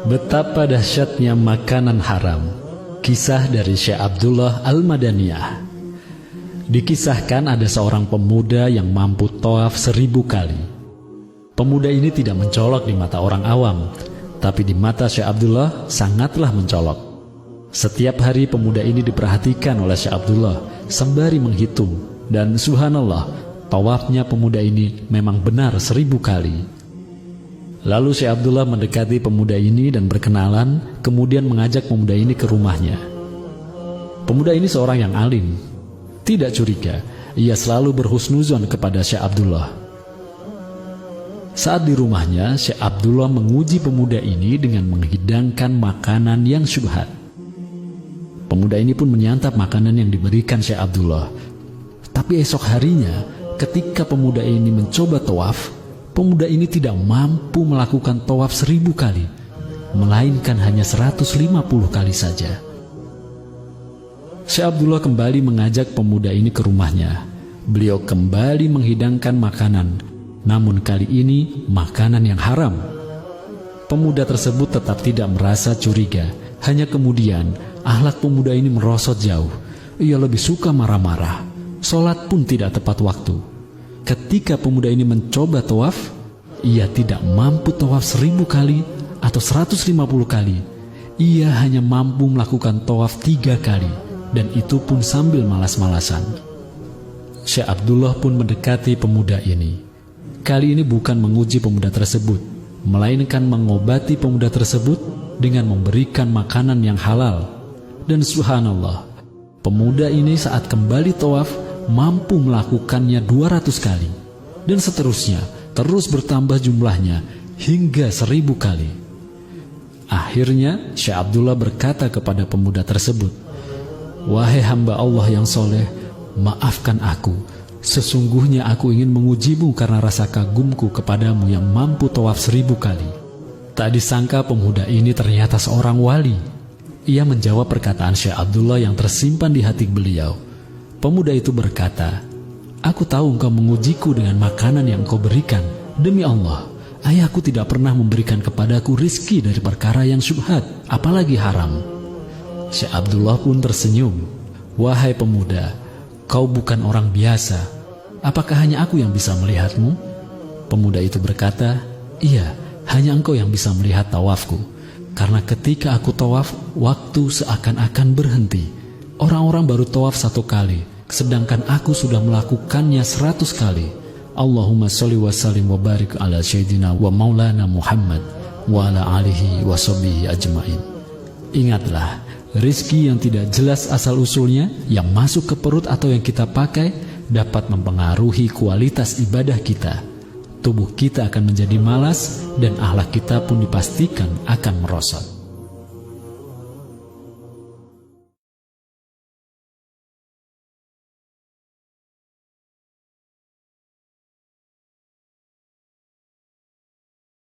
Betapa dahsyatnya makanan haram. Kisah dari Syekh Abdullah Al-Madaniyah. Dikisahkan ada seorang pemuda yang mampu tawaf 1000 kali. Pemuda ini tidak mencolok di mata orang awam, tapi di mata Syekh Abdullah sangatlah mencolok. Setiap hari pemuda ini diperhatikan oleh Syekh Abdullah sembari menghitung, dan subhanallah, tawafnya pemuda ini memang benar 1000 kali. Lalu Syekh Abdullah mendekati pemuda ini dan berkenalan, kemudian mengajak pemuda ini ke rumahnya. Pemuda ini seorang yang alim, tidak curiga, ia selalu berhusnuzon kepada Syekh Abdullah. Saat di rumahnya, Syekh Abdullah menguji pemuda ini dengan menghidangkan makanan yang syubhat. Pemuda ini pun menyantap makanan yang diberikan Syekh Abdullah. Tapi esok harinya, ketika pemuda ini mencoba tawaf, pemuda ini tidak mampu melakukan tawaf 1000 kali, melainkan hanya 150 kali saja. Syekh Abdullah kembali mengajak pemuda ini ke rumahnya. Beliau kembali menghidangkan makanan, namun kali ini makanan yang haram. Pemuda tersebut tetap tidak merasa curiga, hanya kemudian akhlak pemuda ini merosot jauh. Ia lebih suka marah-marah, sholat pun tidak tepat waktu. Ketika pemuda ini mencoba tawaf, ia tidak mampu tawaf 1000 kali atau 150 kali. Ia hanya mampu melakukan tawaf 3 kali, dan itu pun sambil malas-malasan. Syekh Abdullah pun mendekati pemuda ini. Kali ini bukan menguji pemuda tersebut, melainkan mengobati pemuda tersebut dengan memberikan makanan yang halal. Dan subhanallah, pemuda ini saat kembali tawaf mampu melakukannya 200 kali, dan seterusnya, terus bertambah jumlahnya hingga 1000 kali. Akhirnya Syekh Abdullah berkata kepada pemuda tersebut, "Wahai hamba Allah yang soleh, maafkan aku. Sesungguhnya aku ingin mengujimu karena rasa kagumku kepadamu yang mampu tawaf 1000 kali." Tak disangka pemuda ini ternyata seorang wali. Ia menjawab perkataan Syekh Abdullah yang tersimpan di hati beliau. Pemuda itu berkata, "Aku tahu engkau mengujiku dengan makanan yang engkau berikan. Demi Allah, ayahku tidak pernah memberikan kepadaku rizki dari perkara yang syubhat, apalagi haram." Syekh Abdullah pun tersenyum. "Wahai pemuda, kau bukan orang biasa. Apakah hanya aku yang bisa melihatmu?" Pemuda itu berkata, "Iya, hanya engkau yang bisa melihat tawafku. Karena ketika aku tawaf, waktu seakan-akan berhenti. Orang-orang baru tawaf 1 kali, sedangkan aku sudah melakukannya 100 kali. Allahumma sholli wa sallim wa barik ala sayyidina wa maulana Muhammad wa ala alihi wa sahbihi ajmain." Ingatlah, rizki yang tidak jelas asal-usulnya, yang masuk ke perut atau yang kita pakai, dapat mempengaruhi kualitas ibadah kita. Tubuh kita akan menjadi malas, dan akhlak kita pun dipastikan akan merosot.